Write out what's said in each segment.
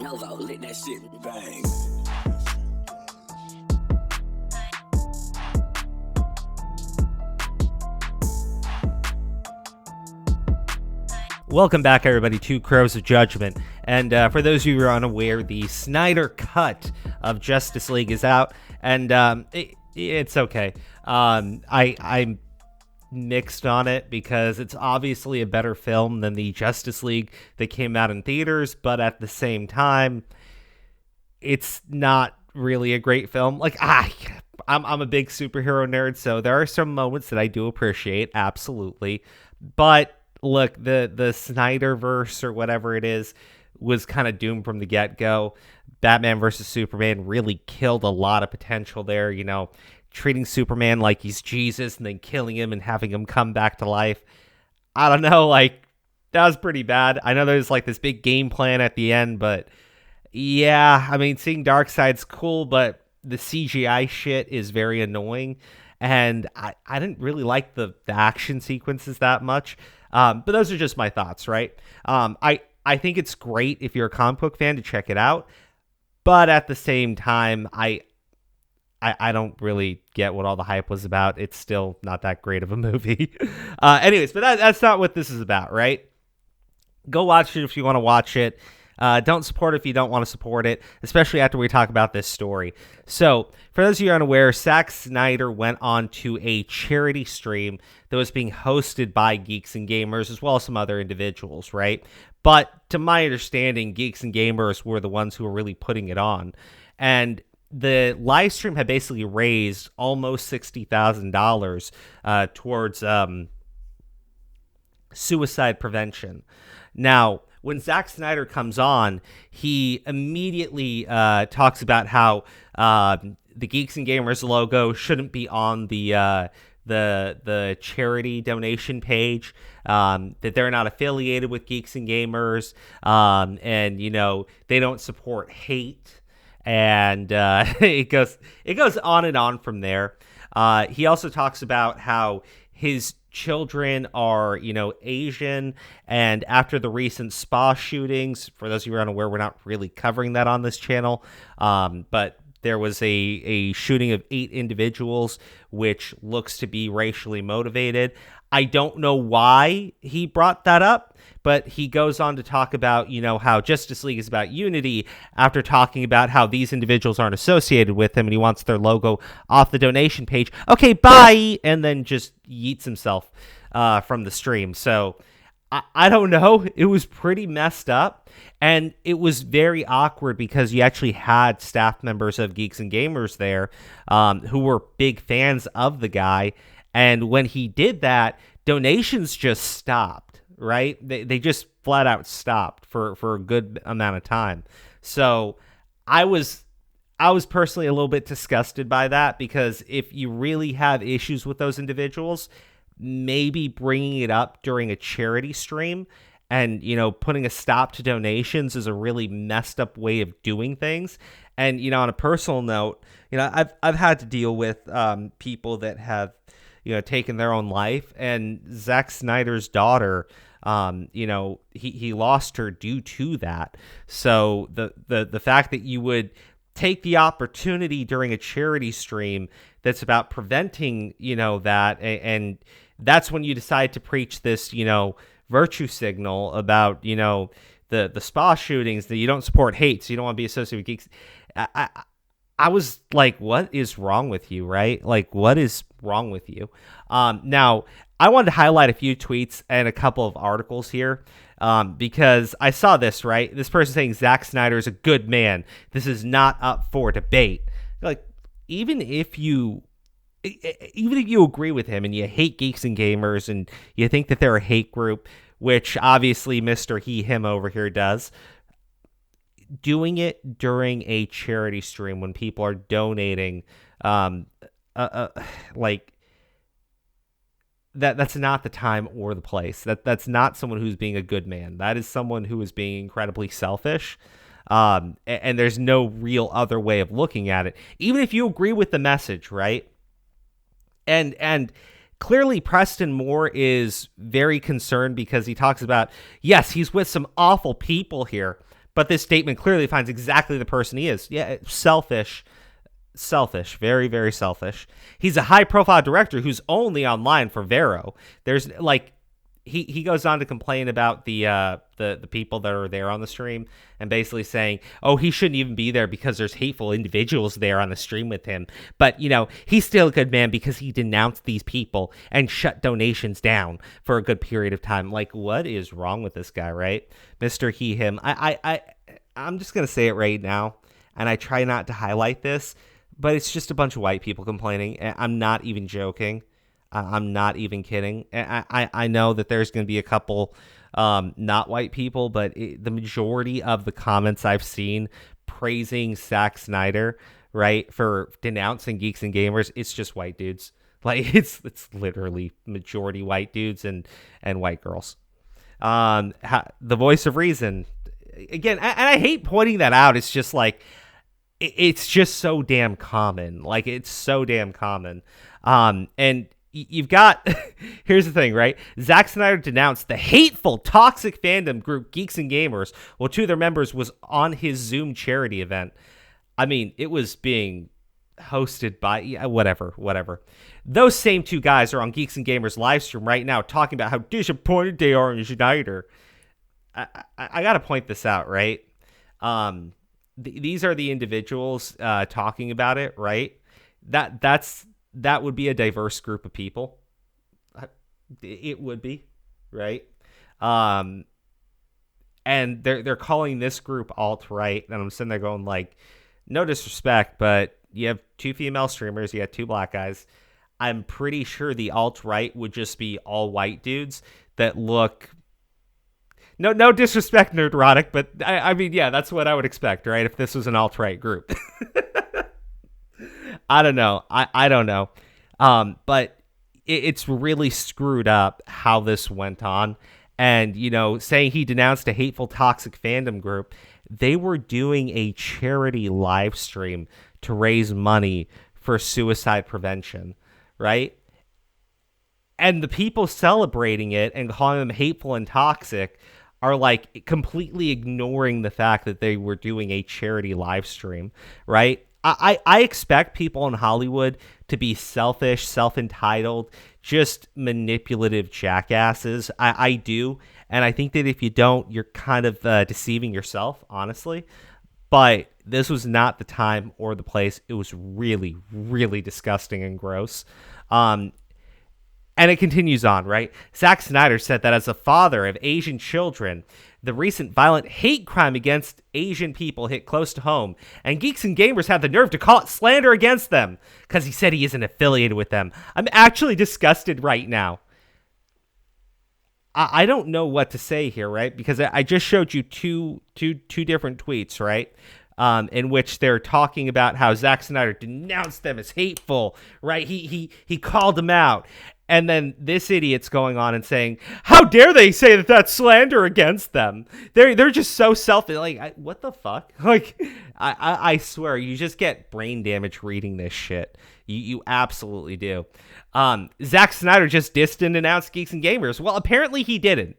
Novo lit that shit bang. Welcome back, everybody, to Crows of Judgment. And for those of you who are unaware, the Snyder cut of Justice League is out, and it's okay. I'm mixed on it because it's obviously a better film than the Justice League that came out in theaters, but at the same time, it's not really a great film. Like, I'm a big superhero nerd, so there are some moments that I do appreciate, absolutely, but look, the Snyderverse or whatever it is was kind of doomed from the get-go. Batman versus Superman really killed a lot of potential there, you know, treating Superman like he's Jesus and then killing him and having him come back to life. I don't know, like, that was pretty bad. I know there's like this big game plan at the end, but yeah, I mean, seeing Darkseid's cool, but the CGI shit is very annoying, and I didn't really like the action sequences that much. But those are just my thoughts, right? I think it's great if you're a comic book fan to check it out, but at the same time, I don't really get what all the hype was about. It's still not that great of a movie. Anyways, but that's not what this is about, right? Go watch it if you want to watch it. Don't support it if you don't want to support it, especially after we talk about this story. So, for those of you unaware, Zack Snyder went on to a charity stream that was being hosted by Geeks and Gamers, as well as some other individuals, right? But to my understanding, Geeks and Gamers were the ones who were really putting it on. And the live stream had basically raised almost $60,000 towards suicide prevention. Now, when Zack Snyder comes on, he immediately talks about how the Geeks and Gamers logo shouldn't be on the charity donation page, that they're not affiliated with Geeks and Gamers, and you know they don't support hate, and it goes on and on from there. He also talks about how his children are, you know, Asian, and after the recent spa shootings, for those of you who are unaware, we're not really covering that on this channel, but there was a shooting of 8 individuals, which looks to be racially motivated. I don't know why he brought that up, but he goes on to talk about, you know, how Justice League is about unity after talking about how these individuals aren't associated with him and he wants their logo off the donation page. Okay, bye! And then just yeets himself from the stream. So, I don't know. It was pretty messed up, and it was very awkward because you actually had staff members of Geeks and Gamers there who were big fans of the guy, and when he did that, donations just stopped, right? They just flat out stopped for a good amount of time. So I was personally a little bit disgusted by that, because if you really have issues with those individuals, maybe bringing it up during a charity stream and, you know, putting a stop to donations is a really messed up way of doing things. And, you know, on a personal note, you know, I've had to deal with people that have, you know, taken their own life, and Zack Snyder's daughter, you know, he lost her due to that. So the fact that you would take the opportunity during a charity stream that's about preventing, you know, that, and that's when you decide to preach this, you know, virtue signal about, you know, the spa shootings, that you don't support hate, so you don't want to be associated with geeks. I was like, what is wrong with you, right? Like, what is wrong with you? Now, I wanted to highlight a few tweets and a couple of articles here, because I saw this, right? This person saying Zack Snyder is a good man. This is not up for debate. Like, even if you agree with him and you hate Geeks and Gamers and you think that they're a hate group, which obviously Mr. Him over here does, doing it during a charity stream when people are donating, like, that's not the time or the place. That's not someone who's being a good man. That is someone who is being incredibly selfish. And there's no real other way of looking at it, even if you agree with the message, right? And clearly Preston Moore is very concerned because he talks about, yes, he's with some awful people here, But this statement clearly finds exactly the person he is. Yeah, selfish, very, very selfish. He's a high-profile director who's only online for Vero. There's like, he goes on to complain about the people that are there on the stream and basically saying, oh, he shouldn't even be there because there's hateful individuals there on the stream with him. But, you know, he's still a good man because he denounced these people and shut donations down for a good period of time. Like, what is wrong with this guy, right? Mr. He, him. I'm just going to say it right now, and I try not to highlight this, but it's just a bunch of white people complaining. I'm not even joking. I'm not even kidding. I know that there's going to be a couple not white people, but the majority of the comments I've seen praising Zack Snyder, right, for denouncing Geeks and Gamers, it's just white dudes. Like, it's literally majority white dudes and white girls. The voice of reason, again, and I hate pointing that out. It's just like, it's just so damn common. Like, it's so damn common. And you've got, here's the thing, right? Zack Snyder denounced the hateful, toxic fandom group Geeks and Gamers while two of their members was on his Zoom charity event. I mean, it was being hosted by, whatever. Those same two guys are on Geeks and Gamers Livestream right now talking about how disappointed they are in Snyder. I got to point this out, right? These are the individuals talking about it, right? That would be a diverse group of people. It would be, right? And they're calling this group alt-right, and I'm sitting there going, like, no disrespect, but you have two female streamers, you got two black guys. I'm pretty sure the alt-right would just be all white dudes that look... No disrespect, Nerdrotic, but I mean, yeah, that's what I would expect, right? If this was an alt-right group. I don't know. I don't know. But it's really screwed up how this went on. And, you know, saying he denounced a hateful, toxic fandom group, they were doing a charity live stream to raise money for suicide prevention, right? And the people celebrating it and calling them hateful and toxic are like completely ignoring the fact that they were doing a charity live stream, right? I expect people in Hollywood to be selfish, self-entitled, just manipulative jackasses. I do. And I think that if you don't, you're kind of deceiving yourself, honestly. But this was not the time or the place. It was really, really disgusting and gross. And it continues on, right? Zack Snyder said that as a father of Asian children, the recent violent hate crime against Asian people hit close to home, and Geeks and Gamers had the nerve to call it slander against them because he said he isn't affiliated with them. I'm actually disgusted right now. I don't know what to say here, right? Because I just showed you two different tweets, right? In which they're talking about how Zack Snyder denounced them as hateful, right? He called them out. And then this idiot's going on and saying, how dare they say that that's slander against them? They're just so selfish. Like, what the fuck? Like, I swear, you just get brain damage reading this shit. You absolutely do. Zack Snyder just dissed and announced Geeks and Gamers. Well, apparently he didn't.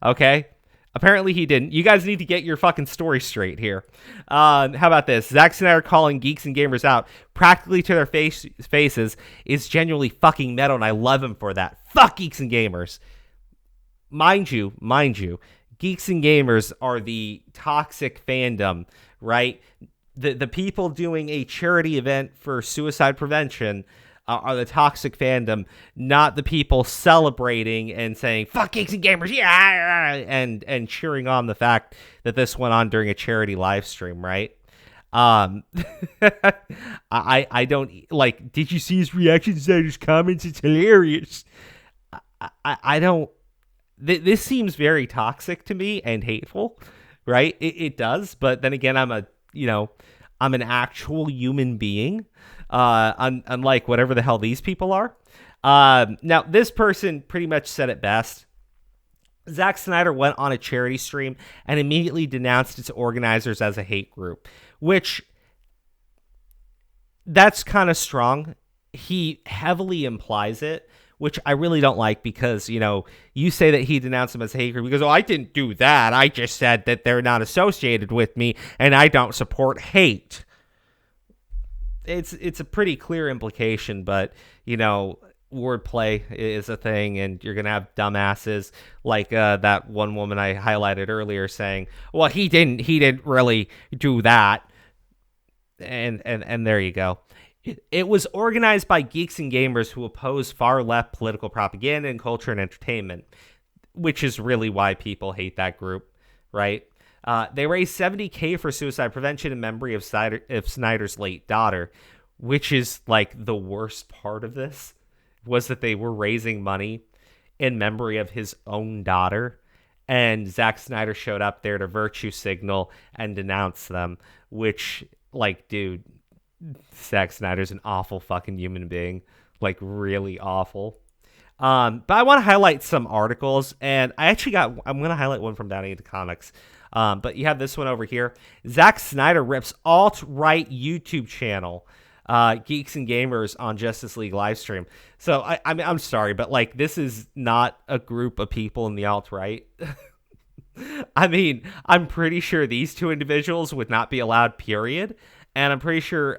Okay? Apparently he didn't. You guys need to get your fucking story straight here. How about this? Zack Snyder calling Geeks and Gamers out practically to their faces is genuinely fucking metal, and I love him for that. Fuck Geeks and Gamers. Mind you, Geeks and Gamers are the toxic fandom, right? The people doing a charity event for suicide prevention are the toxic fandom, not the people celebrating and saying "fuck Geeks and Gamers," yeah, and cheering on the fact that this went on during a charity live stream, right? I don't like. Did you see his reactions to his comments? It's hilarious. I don't. This seems very toxic to me and hateful, right? It does, but then again, I'm an actual human being. Unlike whatever the hell these people are. Now, this person pretty much said it best. Zack Snyder went on a charity stream and immediately denounced its organizers as a hate group, which that's kind of strong. He heavily implies it which I really don't like because, you say that he denounced them as a hate group because, I didn't do that. I just said that they're not associated with me and I don't support hate. It's a pretty clear implication, but, wordplay is a thing, and you're going to have dumbasses like that one woman I highlighted earlier saying, well, he didn't really do that. And there you go. It was organized by geeks and gamers who oppose far-left political propaganda in culture and entertainment, which is really why people hate that group, right? They raised $70,000 for suicide prevention in memory of Snyder's late daughter, which is like the worst part of this, was that they were raising money in memory of his own daughter, and Zack Snyder showed up there to virtue signal and denounce them, which, like, dude, Zack Snyder's an awful fucking human being, like really awful. But I want to highlight some articles, and I'm going to highlight one from Downey into Comics. But you have this one over here. Zack Snyder rips alt-right YouTube channel, Geeks and Gamers on Justice League Livestream. So I mean, I'm sorry, but like, this is not a group of people in the alt-right. I mean, I'm pretty sure these two individuals would not be allowed, period. And I'm pretty sure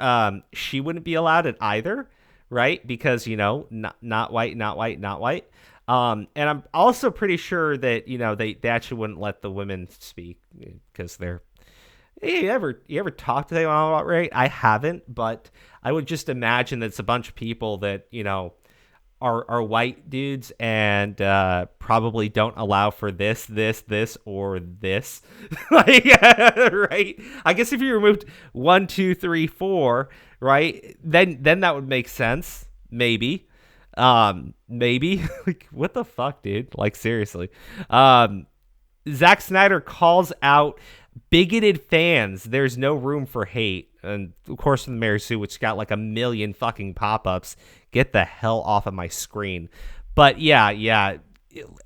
she wouldn't be allowed at either, right? Because, not white, not white, not white. And I'm also pretty sure that, they actually wouldn't let the women speak because they're... Hey, you ever talk to them about right? I haven't, but I would just imagine that it's a bunch of people that, are white dudes and probably don't allow for this, or this. Like, right? I guess if you removed 1, 2, 3, 4, right, then that would make sense. Maybe. Like, what the fuck, dude? Like, seriously. Zack Snyder calls out bigoted fans. There's no room for hate. And of course, from the Mary Sue, which got like 1 million fucking pop-ups. Get the hell off of my screen. But yeah,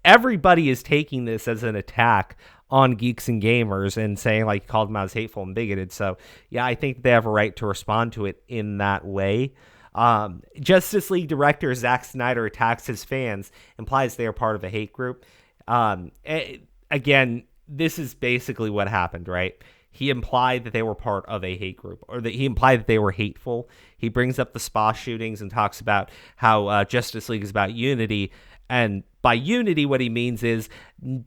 everybody is taking this as an attack on Geeks and Gamers and saying, like, called them out as hateful and bigoted. So yeah, I think they have a right to respond to it in that way. Justice League director Zack Snyder attacks his fans, implies they are part of a hate group. Again, this is basically what happened, right? He implied that they were part of a hate group, or that he implied that they were hateful. He brings up the spa shootings and talks about how Justice League is about unity. And by unity, what he means is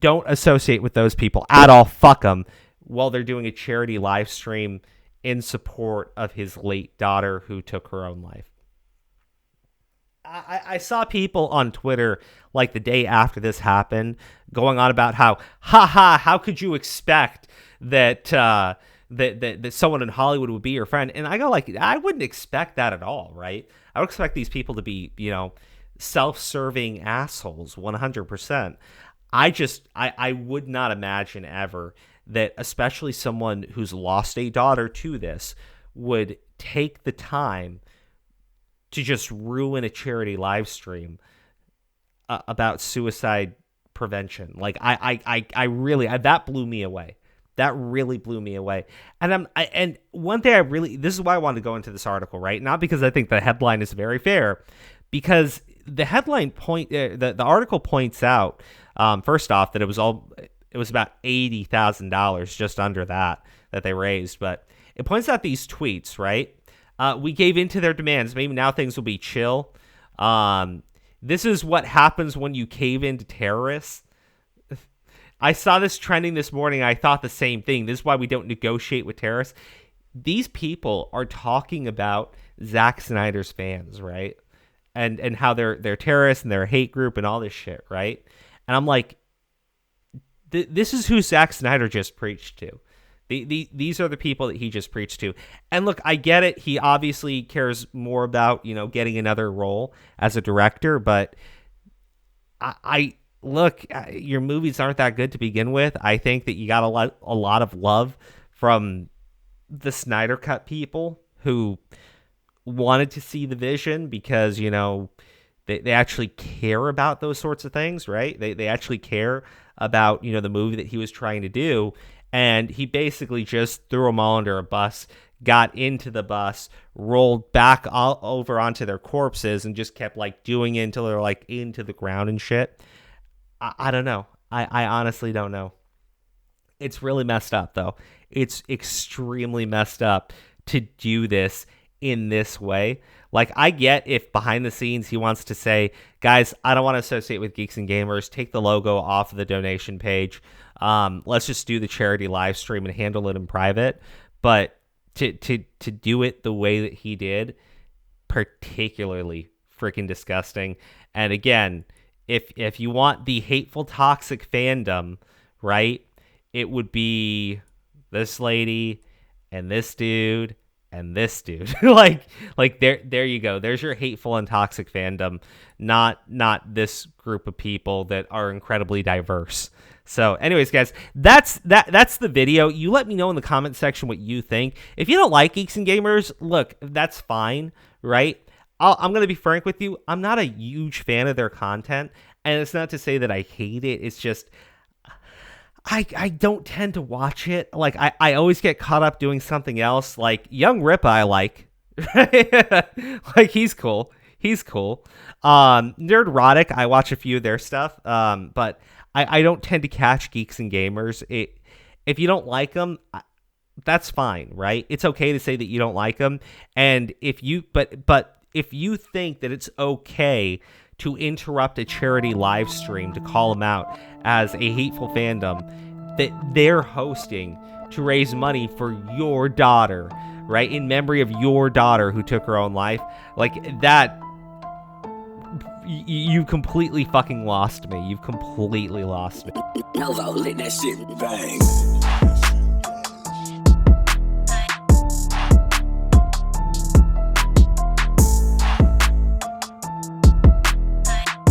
don't associate with those people at all. Fuck them. While they're doing a charity live stream in support of his late daughter who took her own life. I saw people on Twitter, like the day after this happened, going on about how could you expect that that someone in Hollywood would be your friend? And I go, like, I wouldn't expect that at all, right? I would expect these people to be, self-serving assholes, 100%. I would not imagine ever that, especially someone who's lost a daughter to this, would take the time to just ruin a charity live stream about suicide prevention. Like, I really, that blew me away. That really blew me away. And and one thing this is why I wanted to go into this article, right? Not because I think the headline is very fair, because the headline the article points out, first off, that it was about $80,000, just under that they raised. But it points out these tweets, right? We gave in to their demands. Maybe now things will be chill. This is what happens when you cave into terrorists. I saw this trending this morning. I thought the same thing. This is why we don't negotiate with terrorists. These people are talking about Zack Snyder's fans, right? And how they're terrorists and they're a hate group and all this shit, right? And I'm like, this is who Zack Snyder just preached to. These are the people that he just preached to. And look, I get it. He obviously cares more about, getting another role as a director. But I look, your movies aren't that good to begin with. I think that you got a lot of love from the Snyder Cut people who wanted to see the vision because, they actually care about those sorts of things, right? They actually care about, the movie that he was trying to do. And he basically just threw them all under a bus, got into the bus, rolled back all over onto their corpses, and just kept like doing it until they're like into the ground and shit. I don't know. I honestly don't know. It's really messed up, though. It's extremely messed up to do this in this way. Like, I get if behind the scenes he wants to say, guys, I don't want to associate with Geeks and Gamers. Take the logo off of the donation page. Let's just do the charity live stream and handle it in private. But to do it the way that he did, particularly freaking disgusting. And again, if you want the hateful, toxic fandom, right, it would be this lady and this dude and this dude. like there you go. There's your hateful and toxic fandom, not this group of people that are incredibly diverse. So anyways, guys, that's the video. You let me know in the comment section what you think. If you don't like Geeks and Gamers, look, that's fine, right? I'm going to be frank with you. I'm not a huge fan of their content, and it's not to say that I hate it. It's just I don't tend to watch it. Like, I always get caught up doing something else. Like, Young Rippa I like. Like, he's cool. Nerdrotic, I watch a few of their stuff, but I don't tend to catch Geeks and Gamers. If you don't like them, that's fine, right? It's okay to say that you don't like them, and if you think that it's okay to interrupt a charity live stream to call them out as a hateful fandom that they're hosting to raise money for your daughter, right? In memory of your daughter who took her own life, like that, you completely fucking lost me. You've completely lost me. Mellow, let that shit bang.